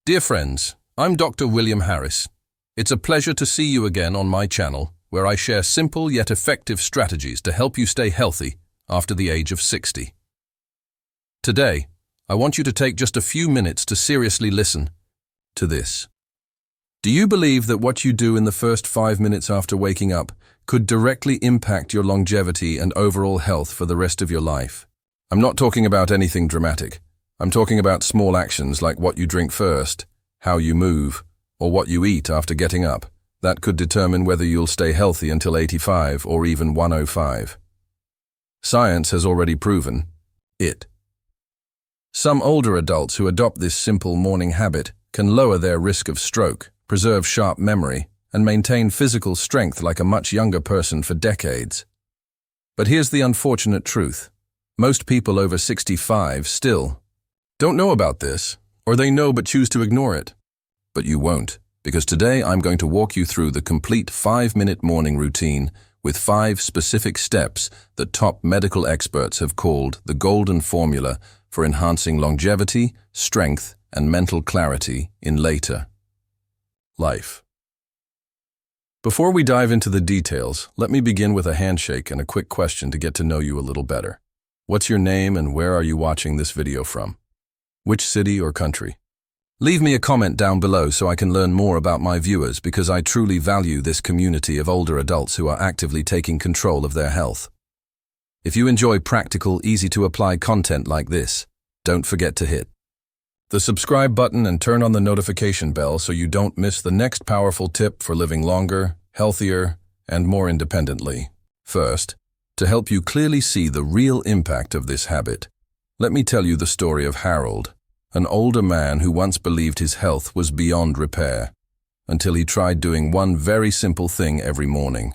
Dear friends, I'm Dr. William Harris. It's a pleasure to see you again on my channel, where I share simple yet effective strategies to help you stay healthy after the age of 60. Today, I want you to take just a few minutes to seriously listen to this. Do you believe that what you do in the first 5 minutes after waking up could directly impact your longevity and overall health for the rest of your life? I'm not talking about anything dramatic. I'm talking about small actions like what you drink first, how you move, or what you eat after getting up. That could determine whether you'll stay healthy until 85 or even 105. Science has already proven it. Some older adults who adopt this simple morning habit can lower their risk of stroke, preserve sharp memory, and maintain physical strength like a much younger person for decades. But here's the unfortunate truth. Most people over 65 still don't know about this, or they know but choose to ignore it. But you won't, because today I'm going to walk you through the complete 5-minute morning routine with 5 specific steps that top medical experts have called the golden formula for enhancing longevity, strength, and mental clarity in later life. Before we dive into the details, let me begin with a handshake and a quick question to get to know you a little better. What's your name and where are you watching this video from? Which city or country? Leave me a comment down below so I can learn more about my viewers, because I truly value this community of older adults who are actively taking control of their health. If you enjoy practical, easy-to-apply content like this, don't forget to hit the subscribe button and turn on the notification bell so you don't miss the next powerful tip for living longer, healthier, and more independently. First, to help you clearly see the real impact of this habit, let me tell you the story of Harold, an older man who once believed his health was beyond repair, until he tried doing one very simple thing every morning.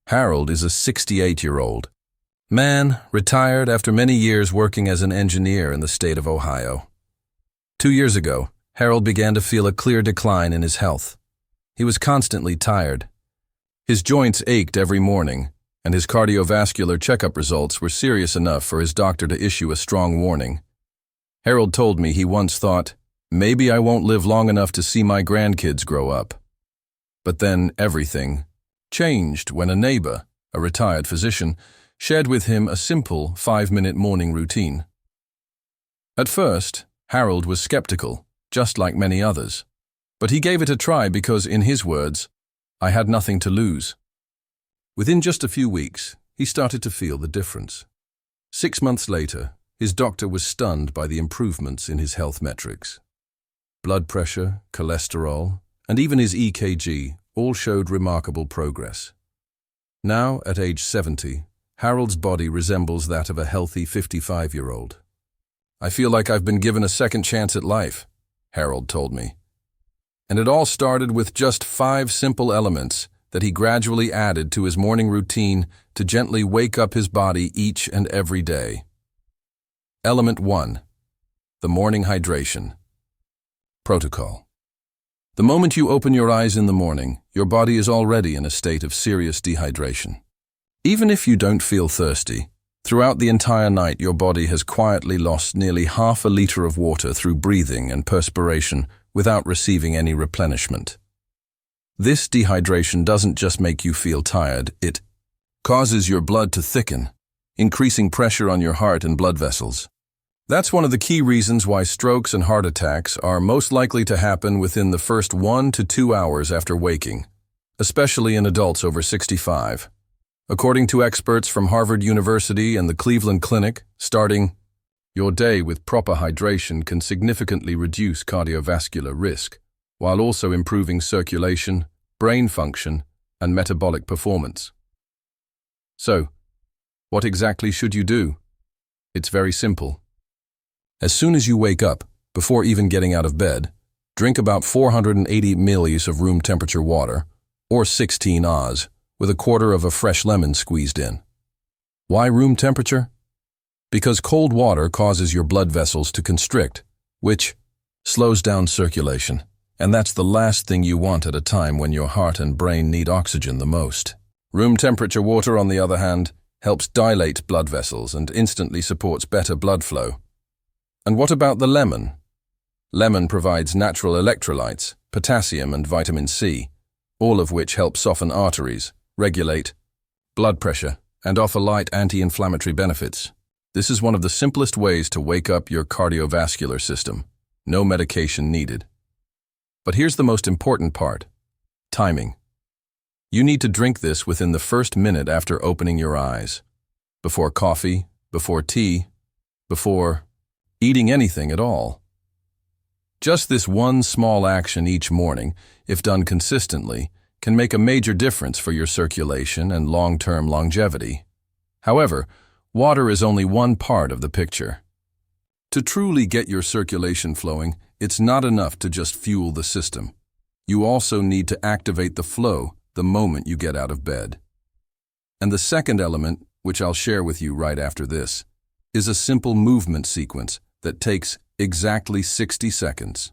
Harold is a 68-year-old man, retired after many years working as an engineer in the state of Ohio. 2 years ago, Harold began to feel a clear decline in his health. He was constantly tired. His joints ached every morning, and his cardiovascular checkup results were serious enough for his doctor to issue a strong warning. Harold told me he once thought, "Maybe I won't live long enough to see my grandkids grow up." But then everything changed when a neighbor, a retired physician, shared with him a simple 5-minute morning routine. At first, Harold was skeptical, just like many others. But he gave it a try because, in his words, "I had nothing to lose." Within just a few weeks, he started to feel the difference. 6 months later, his doctor was stunned by the improvements in his health metrics. Blood pressure, cholesterol, and even his EKG all showed remarkable progress. Now, at age 70, Harold's body resembles that of a healthy 55-year-old. "I feel like I've been given a second chance at life," Harold told me. And it all started with just 5 simple elements that he gradually added to his morning routine to gently wake up his body each and every day. Element 1. The morning hydration protocol. The moment you open your eyes in the morning, your body is already in a state of serious dehydration. Even if you don't feel thirsty, throughout the entire night your body has quietly lost nearly half a liter of water through breathing and perspiration without receiving any replenishment. This dehydration doesn't just make you feel tired, it causes your blood to thicken, increasing pressure on your heart and blood vessels. That's one of the key reasons why strokes and heart attacks are most likely to happen within the first 1 to 2 hours after waking, especially in adults over 65. According to experts from Harvard University and the Cleveland Clinic, starting your day with proper hydration can significantly reduce cardiovascular risk, while also improving circulation, brain function, and metabolic performance. So, what exactly should you do? It's very simple. As soon as you wake up, before even getting out of bed, drink about 480 milliliters of room temperature water, or 16 Oz, with a quarter of a fresh lemon squeezed in. Why room temperature? Because cold water causes your blood vessels to constrict, which slows down circulation. And that's the last thing you want at a time when your heart and brain need oxygen the most. Room temperature water, on the other hand, helps dilate blood vessels and instantly supports better blood flow. And what about the lemon? Lemon provides natural electrolytes, potassium and vitamin C, all of which help soften arteries, regulate blood pressure, and offer light anti-inflammatory benefits. This is one of the simplest ways to wake up your cardiovascular system. No medication needed. But here's the most important part: timing. You need to drink this within the first minute after opening your eyes. Before coffee, before tea, before eating anything at all. Just this one small action each morning, if done consistently, can make a major difference for your circulation and long-term longevity. However, water is only one part of the picture. To truly get your circulation flowing, it's not enough to just fuel the system. You also need to activate the flow the moment you get out of bed. And the second element, which I'll share with you right after this, is a simple movement sequence that takes exactly 60 seconds.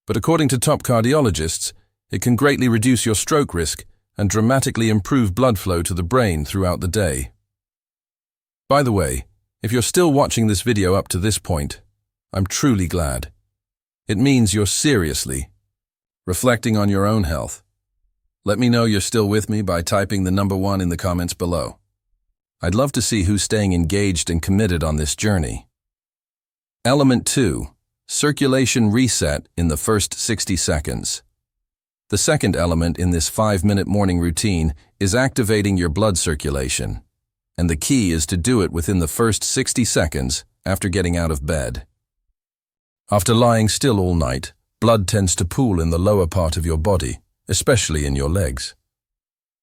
But according to top cardiologists, it can greatly reduce your stroke risk and dramatically improve blood flow to the brain throughout the day. By the way, if you're still watching this video up to this point, I'm truly glad. It means you're seriously reflecting on your own health. Let me know you're still with me by typing the number 1 in the comments below. I'd love to see who's staying engaged and committed on this journey. Element 2. Circulation reset in the first 60 seconds. The second element in this 5-minute morning routine is activating your blood circulation, and the key is to do it within the first 60 seconds after getting out of bed. After lying still all night, blood tends to pool in the lower part of your body, especially in your legs.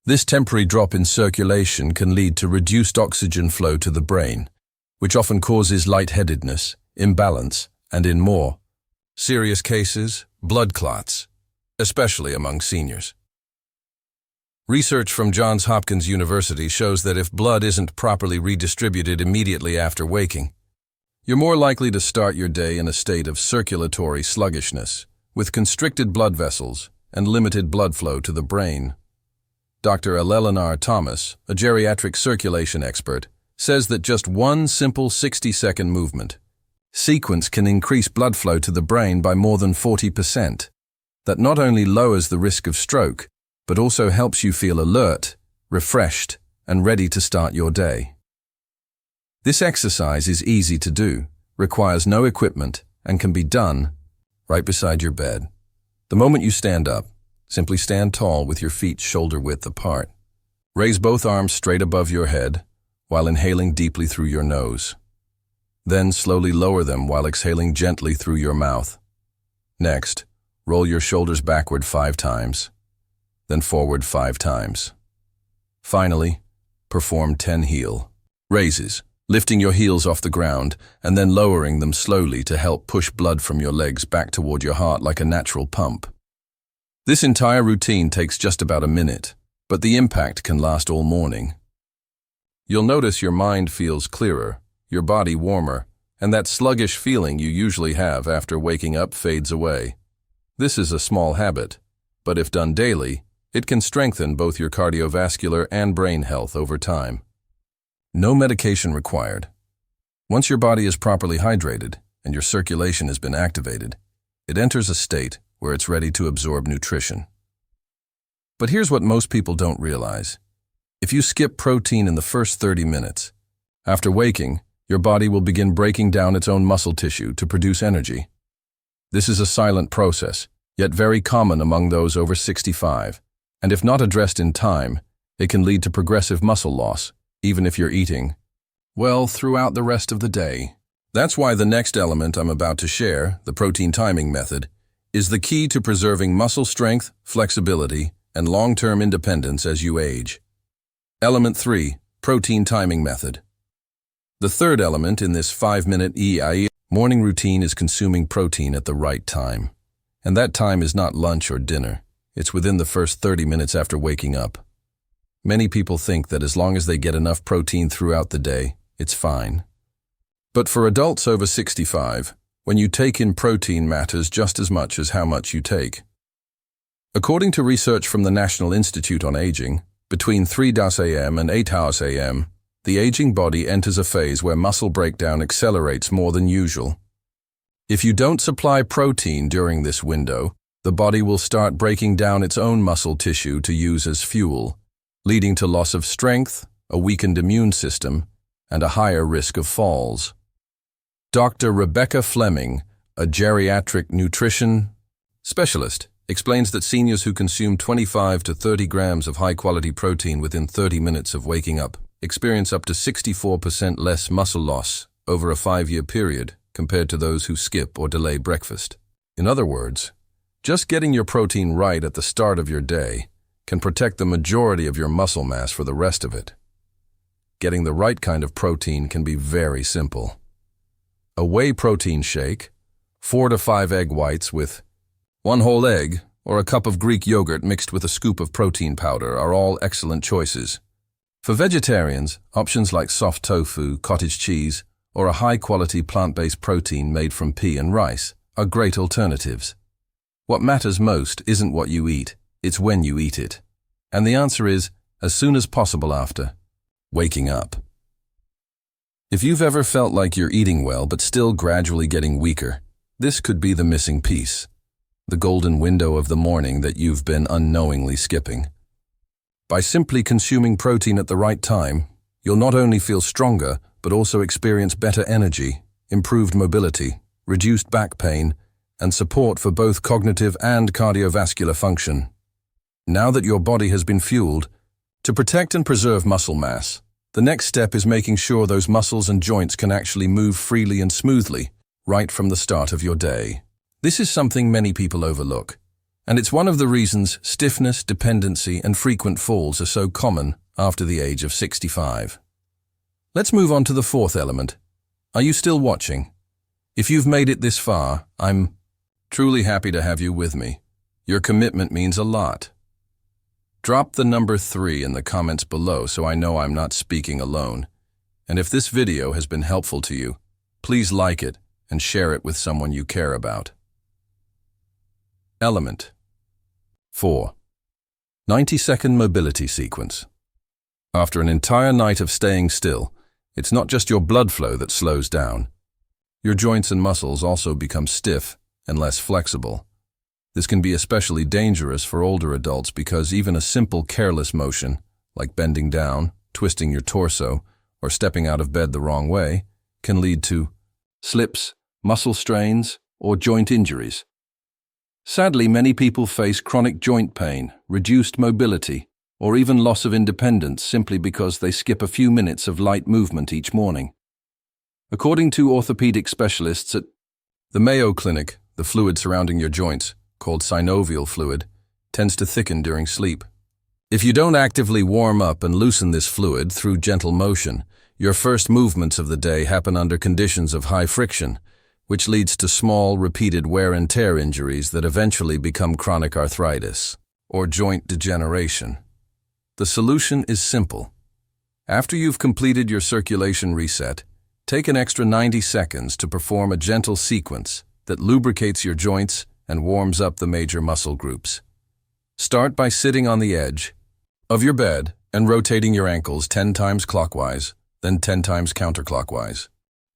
This temporary drop in circulation can lead to reduced oxygen flow to the brain, which often causes lightheadedness, imbalance, and in more serious cases, blood clots, especially among seniors. Research from Johns Hopkins University shows that if blood isn't properly redistributed immediately after waking, you're more likely to start your day in a state of circulatory sluggishness, with constricted blood vessels and limited blood flow to the brain. Dr. Eleanor Thomas, a geriatric circulation expert, says that just one simple 60-second movement sequence can increase blood flow to the brain by more than 40%. That not only lowers the risk of stroke, but also helps you feel alert, refreshed, and ready to start your day. This exercise is easy to do, requires no equipment, and can be done right beside your bed. The moment you stand up, simply stand tall with your feet shoulder-width apart. Raise both arms straight above your head while inhaling deeply through your nose. Then slowly lower them while exhaling gently through your mouth. Next, roll your shoulders backward 5 times, then forward 5 times. Finally, perform 10 heel raises, lifting your heels off the ground and then lowering them slowly to help push blood from your legs back toward your heart like a natural pump. This entire routine takes just about a minute, but the impact can last all morning. You'll notice your mind feels clearer, your body warmer, and that sluggish feeling you usually have after waking up fades away. This is a small habit, but if done daily, it can strengthen both your cardiovascular and brain health over time. No medication required. Once your body is properly hydrated and your circulation has been activated, it enters a state where it's ready to absorb nutrition. But here's what most people don't realize. If you skip protein in the first 30 minutes, after waking, your body will begin breaking down its own muscle tissue to produce energy. This is a silent process, yet very common among those over 65, and if not addressed in time, it can lead to progressive muscle loss, even if you're eating well throughout the rest of the day. That's why the next element I'm about to share, the protein timing method, is the key to preserving muscle strength, flexibility, and long-term independence as you age. Element 3, protein timing method. The third element in this 5-minute EIE morning routine is consuming protein at the right time. And that time is not lunch or dinner. It's within the first 30 minutes after waking up. Many people think that as long as they get enough protein throughout the day, it's fine. But for adults over 65, when you take in protein matters just as much as how much you take. According to research from the National Institute on Aging, between 3 a.m. and 8 a.m., the aging body enters a phase where muscle breakdown accelerates more than usual. If you don't supply protein during this window, the body will start breaking down its own muscle tissue to use as fuel, leading to loss of strength, a weakened immune system, and a higher risk of falls. Dr. Rebecca Fleming, a geriatric nutrition specialist, explains that seniors who consume 25 to 30 grams of high-quality protein within 30 minutes of waking up experience up to 64% less muscle loss over a 5-year period compared to those who skip or delay breakfast. In other words, just getting your protein right at the start of your day can protect the majority of your muscle mass for the rest of it. Getting the right kind of protein can be very simple. A whey protein shake, 4 to 5 egg whites with 1 whole egg, or a cup of Greek yogurt mixed with a scoop of protein powder are all excellent choices. For vegetarians, options like soft tofu, cottage cheese, or a high-quality plant-based protein made from pea and rice are great alternatives. What matters most isn't what you eat, it's when you eat it. And the answer is, as soon as possible after waking up. If you've ever felt like you're eating well but still gradually getting weaker, this could be the missing piece. The golden window of the morning that you've been unknowingly skipping. By simply consuming protein at the right time, you'll not only feel stronger, but also experience better energy, improved mobility, reduced back pain, and support for both cognitive and cardiovascular function. Now that your body has been fueled, to protect and preserve muscle mass, the next step is making sure those muscles and joints can actually move freely and smoothly, right from the start of your day. This is something many people overlook, and it's one of the reasons stiffness, dependency, and frequent falls are so common after the age of 65. Let's move on to the fourth element. Are you still watching? If you've made it this far, I'm truly happy to have you with me. Your commitment means a lot. Drop the number 3 in the comments below so I know I'm not speaking alone. And if this video has been helpful to you, please like it and share it with someone you care about. Element 4. 90-second mobility sequence. After an entire night of staying still, it's not just your blood flow that slows down. Your joints and muscles also become stiff and less flexible. This can be especially dangerous for older adults because even a simple careless motion, like bending down, twisting your torso, or stepping out of bed the wrong way, can lead to slips, muscle strains, or joint injuries. Sadly, many people face chronic joint pain, reduced mobility, or even loss of independence simply because they skip a few minutes of light movement each morning. According to orthopedic specialists at the Mayo Clinic, the fluid surrounding your joints, called synovial fluid, tends to thicken during sleep. If you don't actively warm up and loosen this fluid through gentle motion, your first movements of the day happen under conditions of high friction, which leads to small, repeated wear and tear injuries that eventually become chronic arthritis or joint degeneration. The solution is simple. After you've completed your circulation reset, take an extra 90 seconds to perform a gentle sequence that lubricates your joints and warms up the major muscle groups. Start by sitting on the edge of your bed and rotating your ankles 10 times clockwise, then 10 times counterclockwise.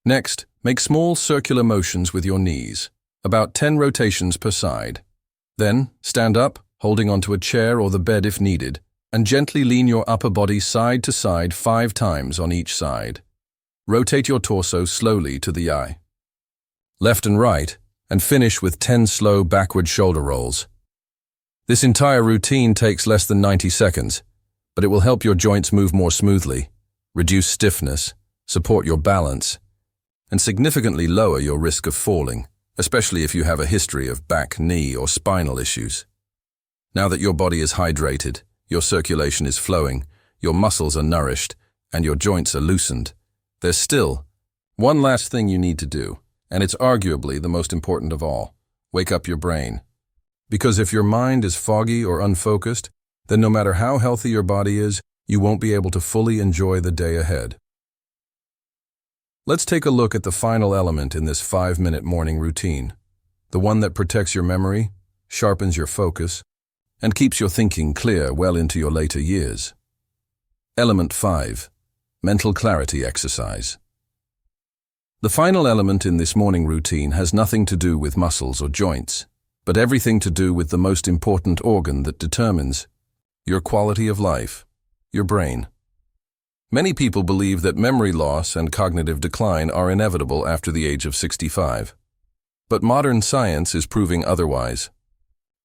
Next, make small circular motions with your knees, about 10 rotations per side. Then, stand up, holding onto a chair or the bed if needed, and gently lean your upper body side to side 5 times on each side. Rotate your torso slowly to the eye, left and right, and finish with 10 slow backward shoulder rolls. This entire routine takes less than 90 seconds, but it will help your joints move more smoothly, reduce stiffness, support your balance, and significantly lower your risk of falling, especially if you have a history of back, knee, or spinal issues. Now that your body is hydrated, your circulation is flowing, your muscles are nourished, and your joints are loosened, there's still one last thing you need to do, and it's arguably the most important of all. Wake up your brain. Because if your mind is foggy or unfocused, then no matter how healthy your body is, you won't be able to fully enjoy the day ahead. Let's take a look at the final element in this 5-minute morning routine, the one that protects your memory, sharpens your focus, and keeps your thinking clear well into your later years. Element 5. Mental clarity exercise. The final element in this morning routine has nothing to do with muscles or joints, but everything to do with the most important organ that determines your quality of life, your brain. Many people believe that memory loss and cognitive decline are inevitable after the age of 65. But modern science is proving otherwise.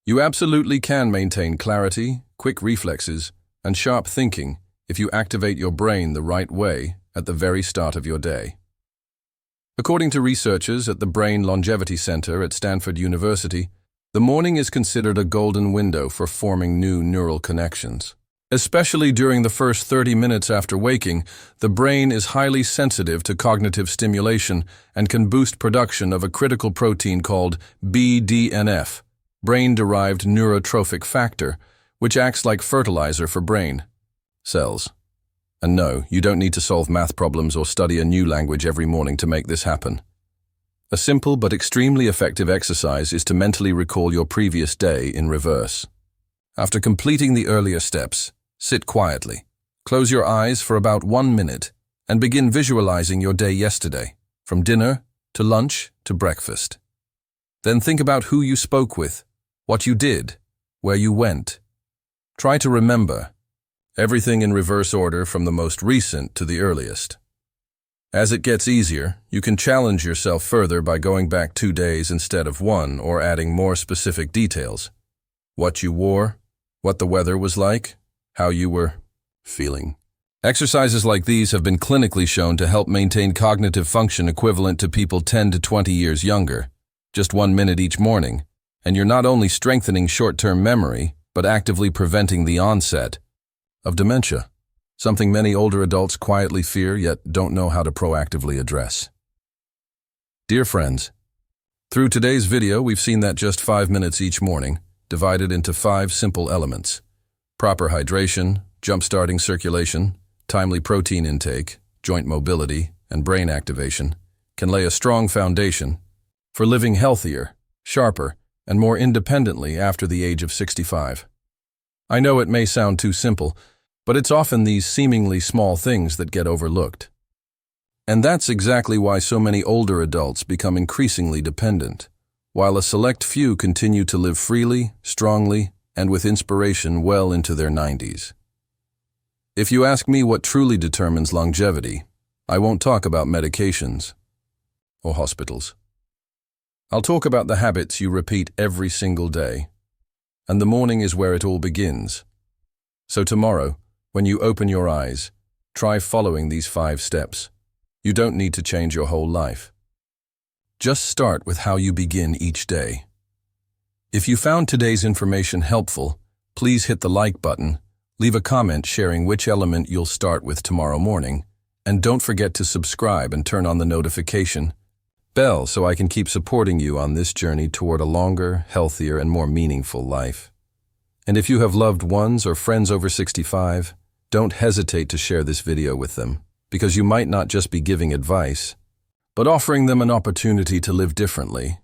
You absolutely can maintain clarity, quick reflexes, and sharp thinking if you activate your brain the right way at the very start of your day. According to researchers at the Brain Longevity Center at Stanford University, the morning is considered a golden window for forming new neural connections. Especially during the first 30 minutes after waking, the brain is highly sensitive to cognitive stimulation and can boost production of a critical protein called BDNF, brain-derived neurotrophic factor, which acts like fertilizer for brain cells. And no, you don't need to solve math problems or study a new language every morning to make this happen. A simple but extremely effective exercise is to mentally recall your previous day in reverse. After completing the earlier steps, sit quietly, close your eyes for about 1 minute, and begin visualizing your day yesterday, from dinner to lunch to breakfast. Then think about who you spoke with, what you did, where you went. Try to remember everything in reverse order from the most recent to the earliest. As it gets easier, you can challenge yourself further by going back 2 days instead of 1 or adding more specific details. What you wore, what the weather was like, how you were feeling. Exercises like these have been clinically shown to help maintain cognitive function equivalent to people 10 to 20 years younger, just 1 minute each morning, and you're not only strengthening short-term memory, but actively preventing the onset of dementia, something many older adults quietly fear yet don't know how to proactively address. Dear friends, through today's video we've seen that just 5 minutes each morning, divided into 5 simple elements: proper hydration, jump-starting circulation, timely protein intake, joint mobility, and brain activation, can lay a strong foundation for living healthier, sharper, and more independently after the age of 65. I know it may sound too simple, but it's often these seemingly small things that get overlooked. And that's exactly why so many older adults become increasingly dependent, while a select few continue to live freely, strongly, and with inspiration well into their 90s. If you ask me what truly determines longevity, I won't talk about medications or hospitals. I'll talk about the habits you repeat every single day. And the morning is where it all begins. So tomorrow, when you open your eyes, try following these 5 steps. You don't need to change your whole life. Just start with how you begin each day. If you found today's information helpful, please hit the like button, leave a comment sharing which element you'll start with tomorrow morning, and don't forget to subscribe and turn on the notification bell so I can keep supporting you on this journey toward a longer, healthier, and more meaningful life. And if you have loved ones or friends over 65, don't hesitate to share this video with them, because you might not just be giving advice, but offering them an opportunity to live differently,